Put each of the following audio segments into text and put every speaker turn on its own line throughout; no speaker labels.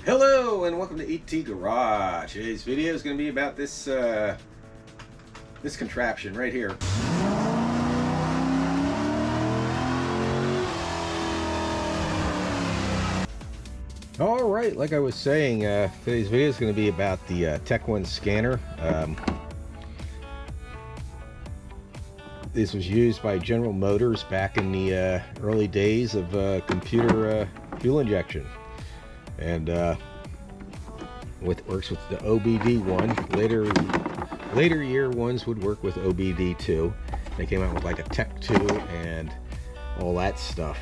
Hello and welcome to ET Garage. Today's video is going to be about this this contraption right here. All right, like I was saying, today's video is going to be about the TEC1 scanner. This was used by General Motors back in the early days of computer fuel injection, and works with the OBD1. Later year ones would work with OBD2. They came out with like a TEC2 and all that stuff.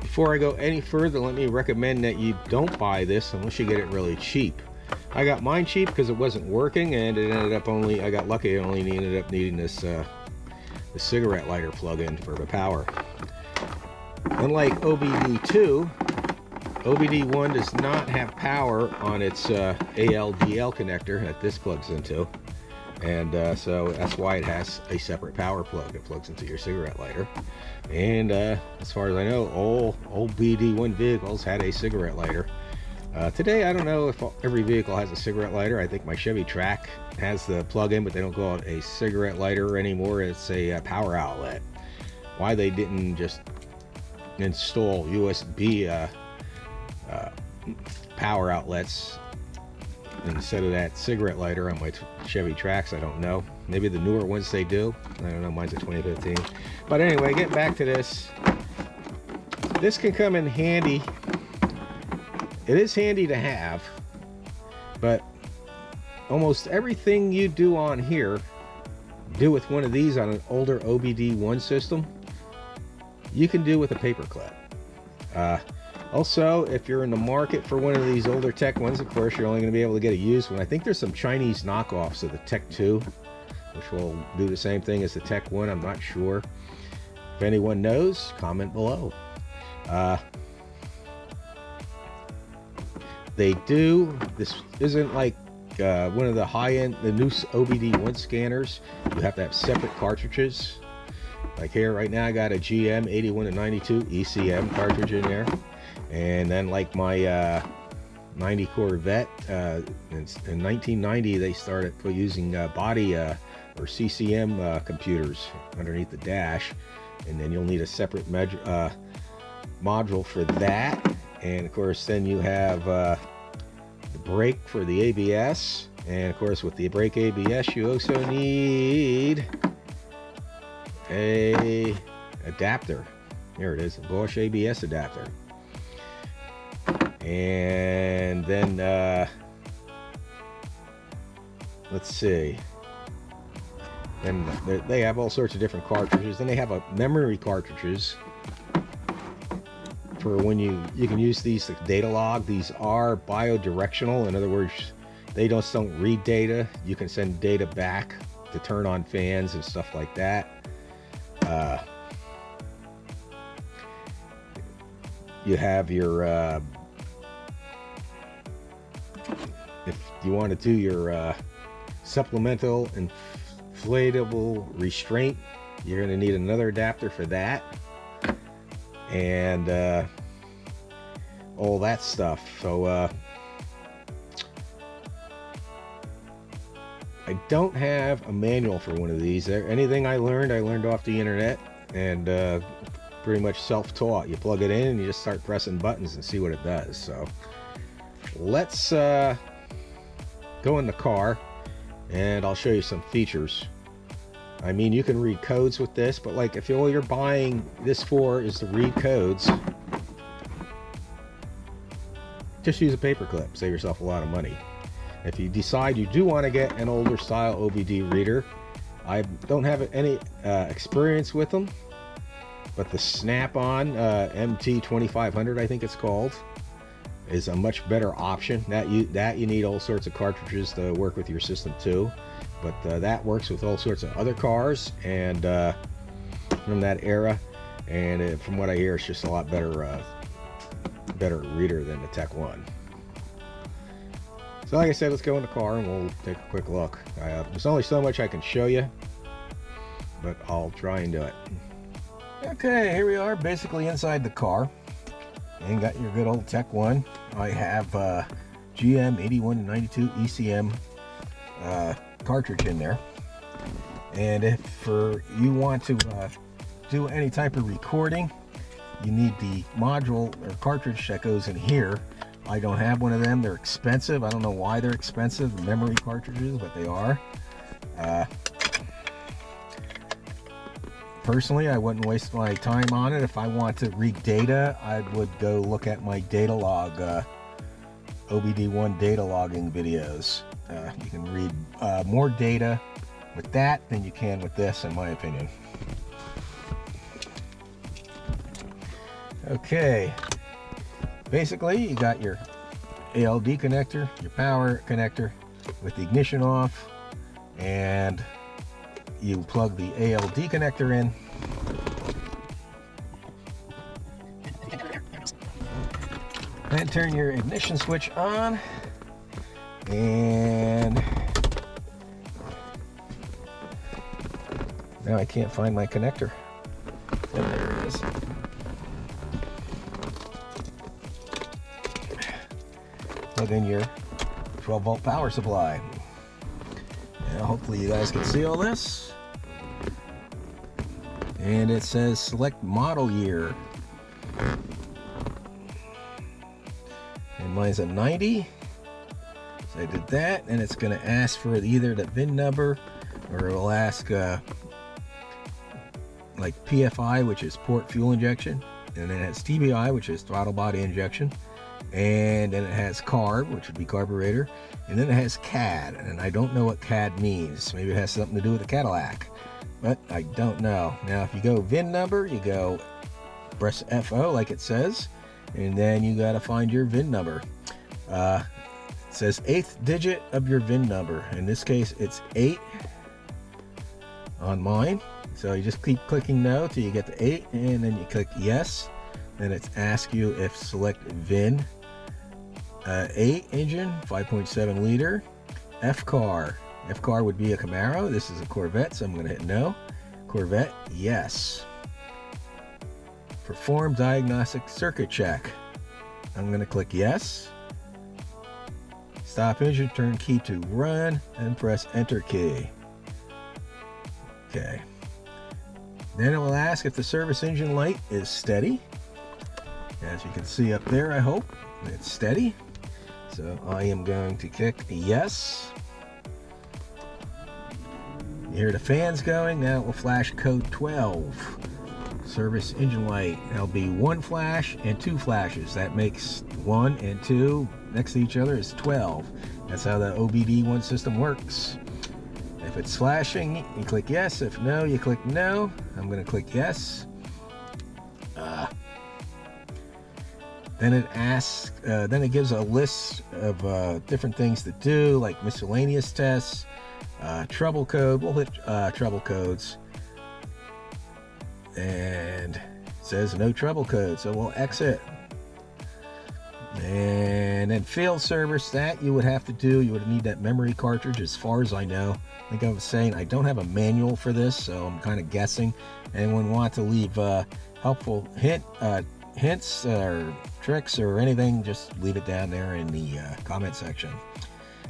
Before I go any further, let me recommend that you don't buy this unless you get it really cheap. I got mine cheap because it wasn't working, and it ended up I got lucky. It only ended up needing this the cigarette lighter plug-in for the power. Unlike OBD2, OBD1 does not have power on its ALDL connector that this plugs into, and so that's why it has a separate power plug. It plugs into your cigarette lighter, and as far as I know, all OBD1 vehicles had a cigarette lighter. Today, I don't know if every vehicle has a cigarette lighter. I think my Chevy Track has the plug-in, but they don't call it a cigarette lighter anymore. It's a power outlet. Why they didn't just install USB power outlets instead of that cigarette lighter on my Chevy Tracks, I don't know. Maybe the newer ones they do. I don't know. Mine's a 2015. But anyway, getting back to this. This can come in handy. It is handy to have, but almost everything you do on here, do with one of these on an older OBD1 system, you can do with a paperclip. Also, if you're in the market for one of these older TEC1s, of course, you're only going to be able to get a used one. I think there's some Chinese knockoffs of the TEC2, which will do the same thing as the TEC1. I'm not sure. If anyone knows, comment below. They do. This isn't like one of the high-end, the new OBD1 scanners. You have to have separate cartridges. Like here, right now, I got a GM 81 to 92 ECM cartridge in there. And then like my 90 Corvette, in 1990, they started using body or CCM computers underneath the dash. And then you'll need a separate module for that. And of course, then you have the brake for the ABS. And of course, with the brake ABS, you also need a adapter. Here it is, a Bosch ABS adapter. And then let's see. Then they have all sorts of different cartridges. Then they have a memory cartridges for when you can use these to data log. These are bidirectional. In other words, they just don't read data. You can send data back to turn on fans and stuff like that. You have your if you want to do your supplemental inflatable restraint, you're going to need another adapter for that, and all that stuff. So I don't have a manual for one of these. Anything I learned off the internet, and pretty much self-taught. You plug it in and you just start pressing buttons and see what it does. So let's go in the car and I'll show you some features. I mean, you can read codes with this, but like if all you're buying this for is to read codes, just use a paperclip. Save yourself a lot of money. If you decide you do want to get an older style OBD reader, I don't have any experience with them, but the Snap-on MT2500, I think it's called, is a much better option. That you need all sorts of cartridges to work with your system too, but that works with all sorts of other cars and from that era, and from what I hear, it's just a lot better reader than the TEC1. So like I said, let's go in the car and we'll take a quick look. There's only so much I can show you, but I'll try and do it. Okay, here we are basically inside the car. and got your good old Tech One. I have GM 8192 ECM cartridge in there. And if you want to do any type of recording, you need the module or cartridge that goes in here. I don't have one of them. They're expensive. I don't know why they're expensive, memory cartridges, but they are. Personally, I wouldn't waste my time on it. If I want to read data, I would go look at my data log, OBD1 data logging videos. You can read more data with that than you can with this, in my opinion. Okay, basically you got your ALD connector, your power connector with the ignition off, and you plug the ALD connector in. And turn your ignition switch on, and now I can't find my connector. Oh, there it is. Plug in your 12-volt power supply. Now hopefully you guys can see all this. And it says select model year. And mine's a 90. So I did that, and it's going to ask for either the VIN number, or it will ask like PFI, which is port fuel injection, and then it has TBI, which is throttle body injection, and then it has carb, which would be carburetor, and then it has CAD, and I don't know what CAD means. Maybe it has something to do with the Cadillac, but I don't know. Now if you go VIN number, you go press FO like it says, and then you got to find your VIN number. It says 8th digit of your VIN number. In this case it's 8 on mine. So you just keep clicking no till you get to 8, and then you click yes. Then it's ask you if select VIN. 8 engine, 5.7 liter, F car. F car would be a Camaro. This is a Corvette, so I'm going to hit no. Corvette, yes. Perform diagnostic circuit check. I'm going to click yes. Stop engine, turn key to run, and press enter key. Okay. Then it will ask if the service engine light is steady. As you can see up there, I hope it's steady. So I am going to click yes. You hear the fans going. Now it will flash code 12. Service engine light. There'll be 1 flash and 2 flashes. That makes 1 and 2 next to each other is 12. That's how the OBD1 system works. If it's flashing, you click yes. If no, you click no. I'm going to click yes. Then it asks, then it gives a list of different things to do, like miscellaneous tests, trouble code. We'll hit trouble codes. And it says no trouble code, so we'll exit. And then field service, that you would have to do. You would need that memory cartridge, as far as I know. I think I was saying I don't have a manual for this, so I'm kind of guessing. Anyone want to leave helpful hints or tricks or anything, just leave it down there in the comment section.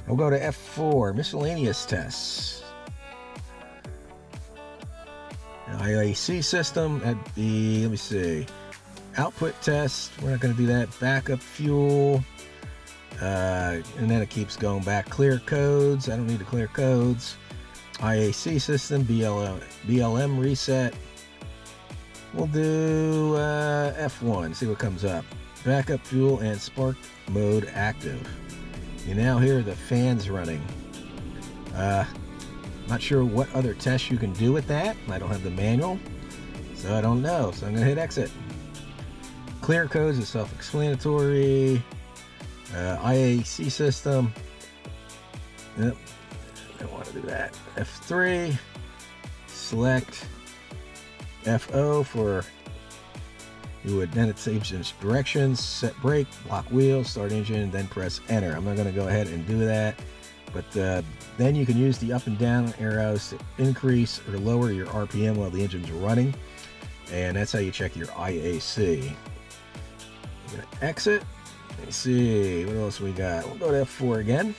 We'll go to F4, miscellaneous tests. IAC system, that'd be, let me see, output test, we're not going to do that. Backup fuel, and then it keeps going back. Clear codes, I don't need to clear codes. IAC system, BLM reset. We'll do F1, see what comes up. Backup fuel and spark mode active. You now hear the fans running. Not sure what other tests you can do with that. I don't have the manual, so I don't know. So I'm going to hit exit. Clear codes is self-explanatory. IAC system. Yep, I don't want to do that. F3. Select FO for you would, then it saves its directions, set brake, block wheel, start engine, then press enter. I'm not going to go ahead and do that, but then you can use the up and down arrows to increase or lower your RPM while the engine's running, and that's how you check your IAC. I'm gonna exit. Let me see, what else we got? We'll go to F4 again.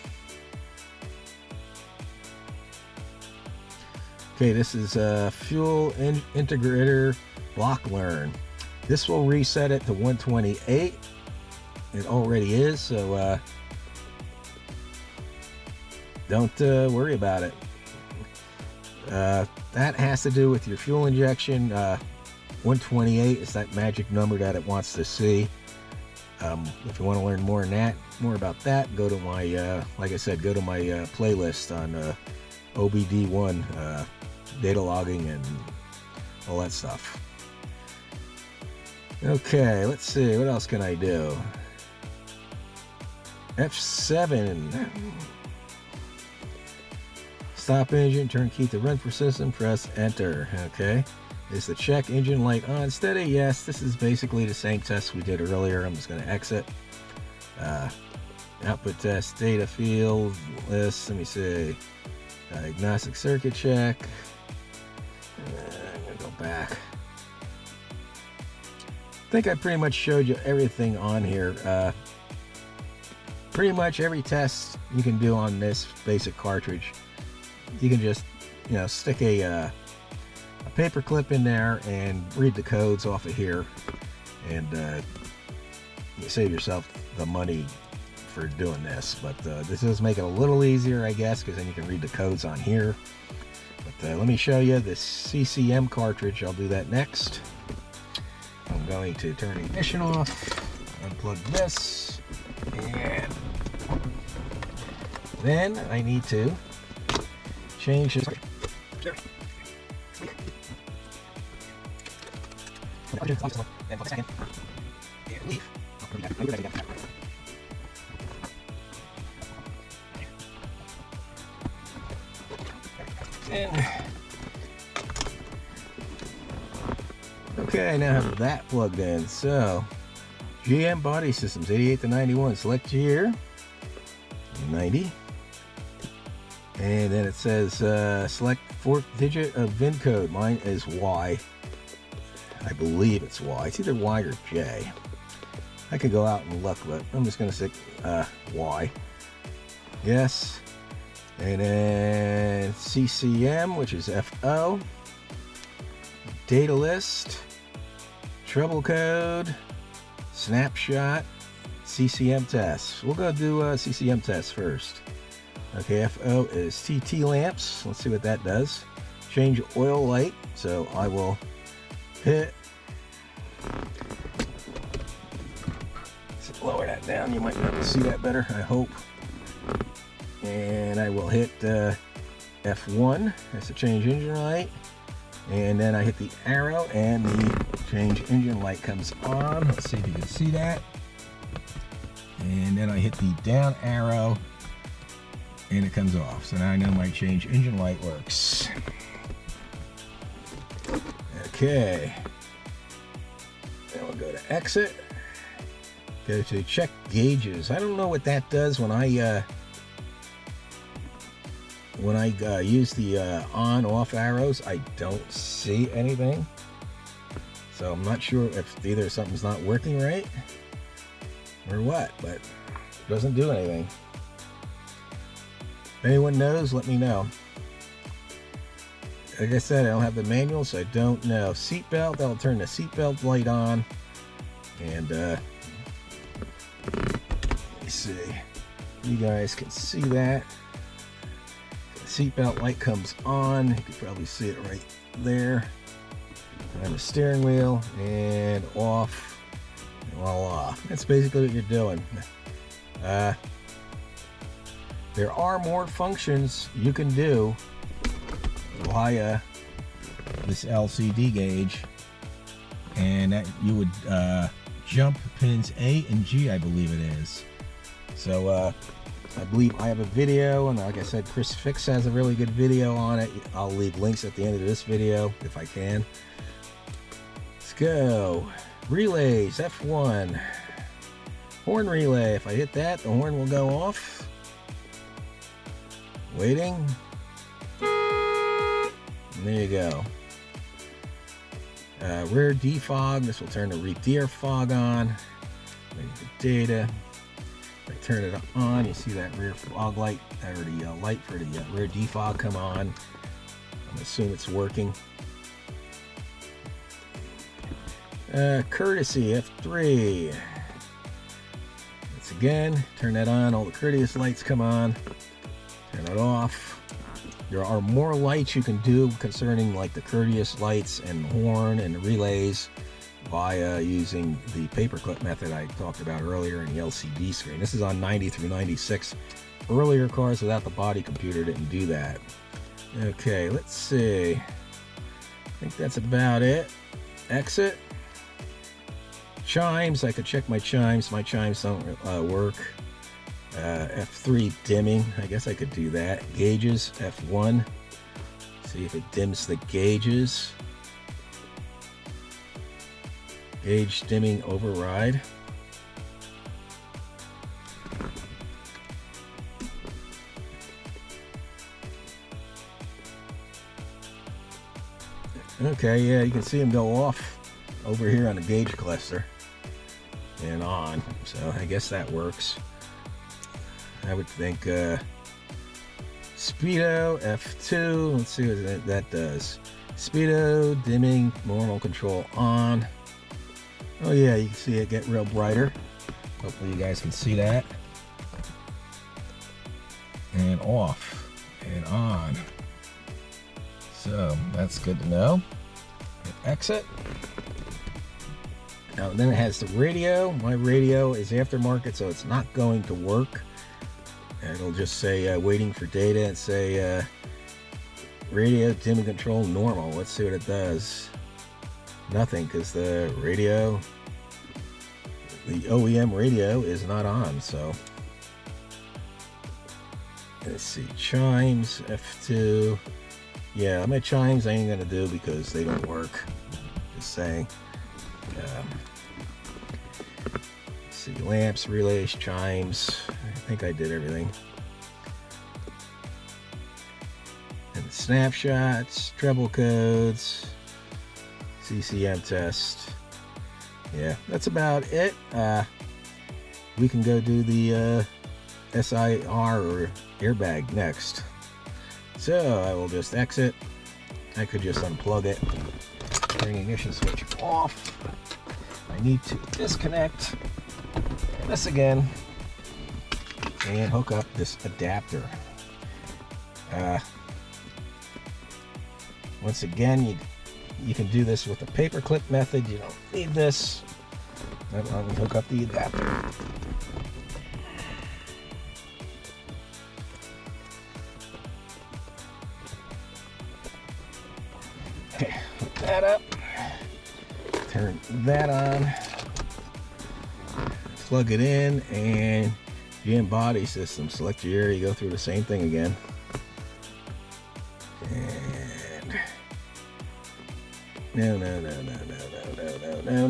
Okay, this is fuel integrator block learn. This will reset it to 128. It already is, so don't worry about it. That has to do with your fuel injection. 128 is that magic number that it wants to see. If you want to learn more about that, go to my, like I said, go to my playlist on OBD1 data logging and all that stuff. Okay, let's see, what else can I do? F7. Stop engine, turn key to run for system, press enter. Okay. Is the check engine light on? Steady? Yes. This is basically the same test we did earlier. I'm just going to exit. Output test, data field list. Let me see. Diagnostic circuit check. I'm going to go back. I think I pretty much showed you everything on here. Pretty much every test you can do on this basic cartridge. You can just, stick a paper clip in there and read the codes off of here, and you save yourself the money for doing this. But this does make it a little easier, I guess, because then you can read the codes on here. But let me show you the CCM cartridge. I'll do that next. I'm going to turn the ignition off, unplug this, and then I need to change this. Okay, now I have that plugged in. So, GM body systems, 88 to 91. Select year, 90. And then it says select fourth digit of VIN code. Mine is Y. I believe it's Y. It's either Y or J. I could go out and look, but I'm just going to say Y. Yes. And then CCM, which is FO. Data list. Trouble code. Snapshot. CCM test. We'll go do CCM test first. Okay, FO is TT lamps. Let's see what that does. Change oil light. So I will hit. Let's lower that down. You might be able to see that better, I hope. And I will hit F1. That's the change engine light. And then I hit the arrow and the change engine light comes on. Let's see if you can see that. And then I hit the down arrow and it comes off. So now I know my change engine light works. Okay. Then we'll go to exit. Go to check gauges. I don't know what that does when I use the on-off arrows. I don't see anything. So I'm not sure if either something's not working right or what, but it doesn't do anything. If anyone knows, let me know. Like I said, I don't have the manual, so I don't know. Seatbelt, that'll turn the seatbelt light on. And let me see. You guys can see that. The seatbelt light comes on. You can probably see it right there. On the steering wheel and off. And voila. That's basically what you're doing. There are more functions you can do via this LCD gauge, and that you would jump pins A and G, I believe it is. So I believe I have a video, and like I said, Chris Fix has a really good video on it. I'll leave links at the end of this video if I can. Let's go. Relays, F1. Horn relay. If I hit that, the horn will go off. Waiting. And there you go. Rear defog. This will turn the rear fog on. waiting for data. I turn it on, you see that rear fog light, or the light for the rear defog come on. I'm assuming it's working. Courtesy F3. Once again, turn that on, all the courteous lights come on. Turn it off. There are more lights you can do concerning like the courteous lights and the horn and the relays via using the paperclip method I talked about earlier in the LCD screen. This is on 90 through 96. Earlier cars without the body computer didn't do that. Okay, let's see. I think that's about it. Exit. Chimes, I could check my chimes. My chimes don't work. F3 dimming, I guess I could do that. Gauges, F1. See if it dims the gauges. Gauge dimming override. Okay, yeah, you can see them go off over here on the gauge cluster and on, so I guess that works. I would think Speedo F2, let's see what that does. Speedo dimming, normal control on. Oh yeah, you can see it get real brighter. Hopefully you guys can see that. And off and on. So that's good to know. Hit exit. Now then it has the radio. My radio is aftermarket, so it's not going to work. It'll just say waiting for data and say radio dimming control normal. Let's see what it does. Nothing, because the radio, the OEM radio is not on. So let's see, chimes F2. Yeah, my chimes I ain't gonna do because they don't work. Just saying. Let's see, lamps, relays, chimes. I think I did everything. And snapshots, treble codes, CCM test. Yeah, that's about it. We can go do the SIR or airbag next. So I will just exit. I could just unplug it. Turn the ignition switch off. I need to disconnect this again and hook up this adapter. Once again, you can do this with the paperclip method. You don't need this. Let me hook up the adapter. Okay, hook that up. Turn that on. Plug it in, and GM body system. Select your area. Go through the same thing again. And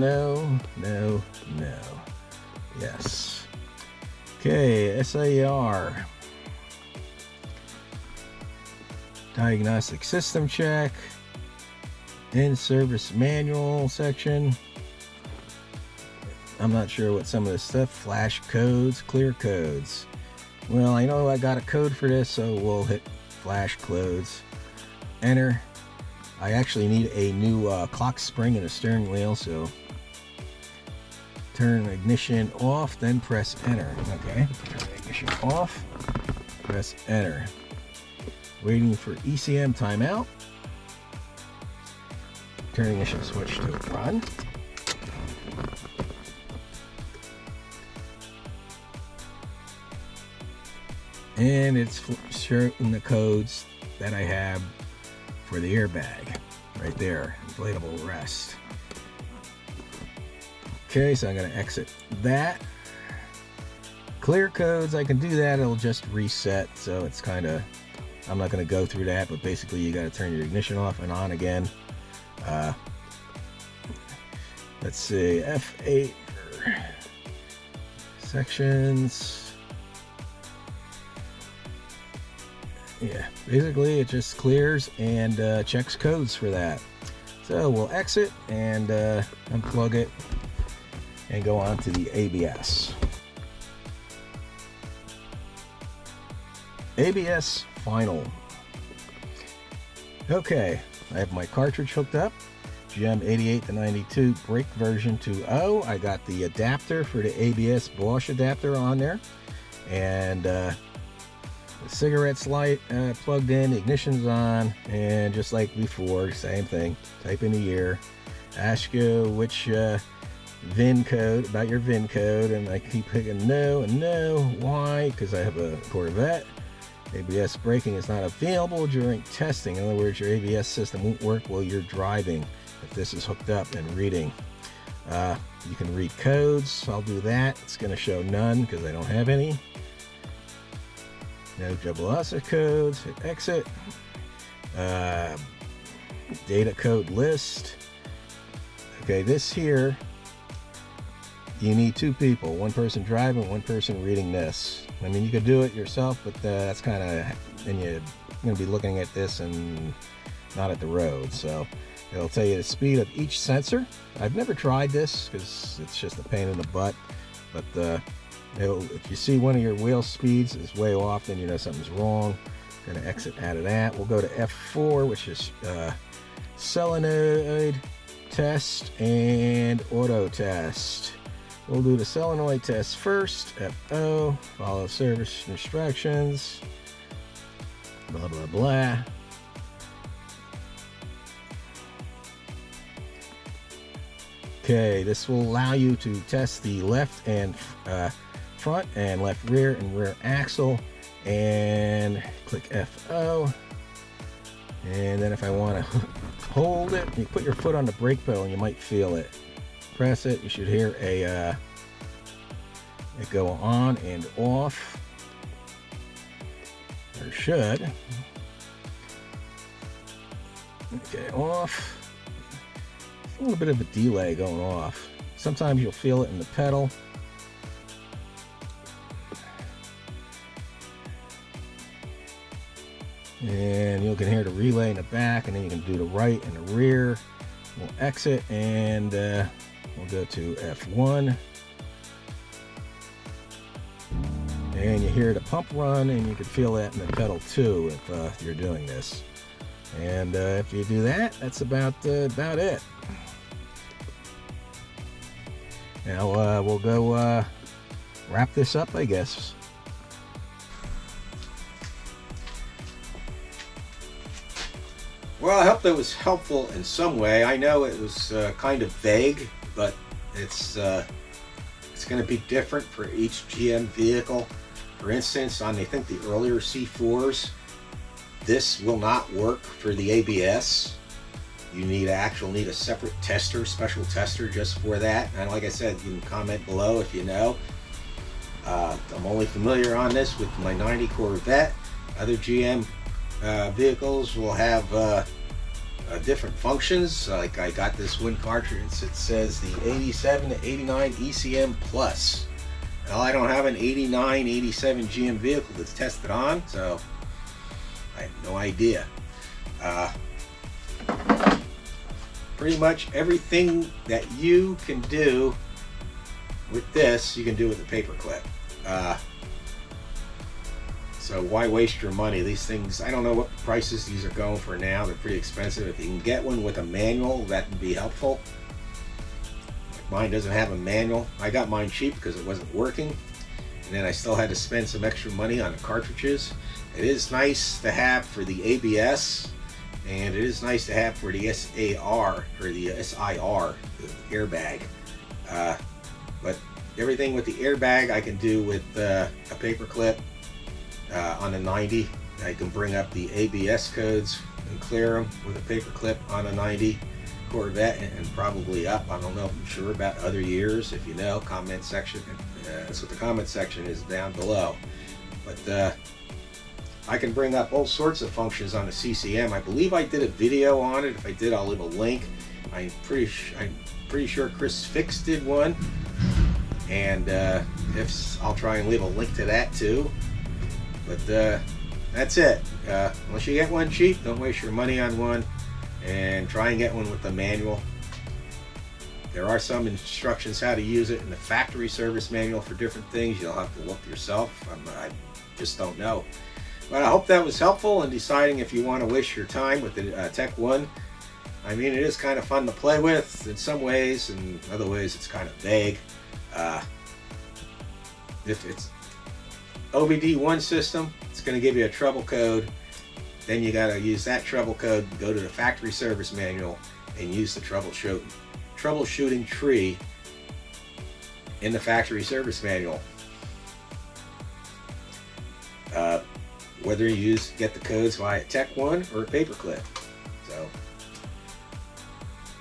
no. Yes. Okay, SIR. Diagnostic system check. In-service manual section. I'm not sure what some of this stuff. Flash codes, clear codes. Well, I know I got a code for this, so we'll hit flash codes. Enter. I actually need a new clock spring and a steering wheel, so turn ignition off, then press enter. Okay, turn ignition off, press enter. Waiting for ECM timeout. Turn ignition switch to run. And it's showing the codes that I have for the airbag right there, inflatable rest. Okay, so I'm going to exit that. Clear codes, I can do that, it'll just reset, so it's kind of, I'm not going to go through that, but basically you got to turn your ignition off and on again. Let's see, F8 sections. Yeah, basically it just clears and checks codes for that. So we'll exit and unplug it. and go on to the ABS. ABS final. Okay, I have my cartridge hooked up. GM 88 to 92 brake version 2.0. I got the adapter for the ABS Bosch adapter on there. And the cigarettes light plugged in, the ignition's on, and just like before, same thing. Type in the year, ask you which VIN code, about your VIN code, and I keep clicking no and no. Why? Because I have a Corvette. ABS braking is not available during testing. In other words, your ABS system won't work while you're driving if this is hooked up and reading. You can read codes. I'll do that. It's going to show none because I don't have any. No JABLOSA codes. Hit exit. Data code list. Okay, this here, you need two people. One person driving, one person reading this. I mean, you could do it yourself, but that's kind of, and you're going to be looking at this and not at the road. So it'll tell you the speed of each sensor. I've never tried this because it's just a pain in the butt. But if you see one of your wheel speeds is way off, then you know something's wrong. Going to exit out of that. We'll go to F4, which is solenoid test and auto test. We'll do the solenoid test first. FO, follow service instructions, blah blah blah. Okay, this will allow you to test the left and front and left rear and rear axle, and click FO. And then if I want to hold it, you put your foot on the brake pedal and you might feel it. Press it, you should hear it go on and off, or should. Okay, off. A little bit of a delay going off. Sometimes you'll feel it in the pedal. And you can hear the relay in the back, and then you can do the right and the rear. We'll exit, and we'll go to F1. And you hear the pump run, and you can feel that in the pedal too if you're doing this. And if you do that, that's about it. Now we'll go wrap this up, I guess. Well, I hope that was helpful in some way. I know it was kind of vague, but it's going to be different for each GM vehicle. For instance, on I think the earlier C4s, this will not work for the ABS. You need a separate tester, special tester just for that. And like I said, you can comment below if you know. I'm only familiar on this with my 90 Corvette. Other GM vehicles will have different functions. Like I got this one cartridge, it says the 87 to 89 ECM Plus. Well, I don't have an 89, 87 GM vehicle that's tested on, so I have no idea. Pretty much everything that you can do with this, you can do with a paperclip. So why waste your money? These things, I don't know what prices these are going for now. They're pretty expensive. If you can get one with a manual, that would be helpful. Mine doesn't have a manual. I got mine cheap because it wasn't working. And then I still had to spend some extra money on the cartridges. It is nice to have for the ABS, and it is nice to have for the SAR, or the SIR, the airbag. But everything with the airbag I can do with a paperclip. On the 90, I can bring up the ABS codes and clear them with a paperclip on a 90 Corvette and probably up. I don't know, I'm sure about other years. If you know, comment section. That's what the comment section is down below. But I can bring up all sorts of functions on the CCM. I believe I did a video on it. If I did, I'll leave a link. I'm pretty sure Chris Fix did one, and if I'll try and leave a link to that too. But that's it. Unless you get one cheap, don't waste your money on one, and try and get one with the manual. There are some instructions how to use it in the factory service manual for different things. You'll have to look yourself. I just don't know. But I hope that was helpful in deciding if you want to waste your time with the Tech 1. I mean, it is kind of fun to play with in some ways, and other ways it's kind of vague. If it's OBD1 system, it's going to give you a trouble code. Then you got to use that trouble code, go to the factory service manual, and use the troubleshooting tree in the factory service manual. Whether you get the codes via Tech 1 or Paperclip. So,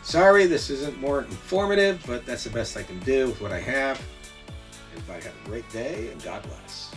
sorry this isn't more informative, but that's the best I can do with what I have. Everybody have a great day, and God bless.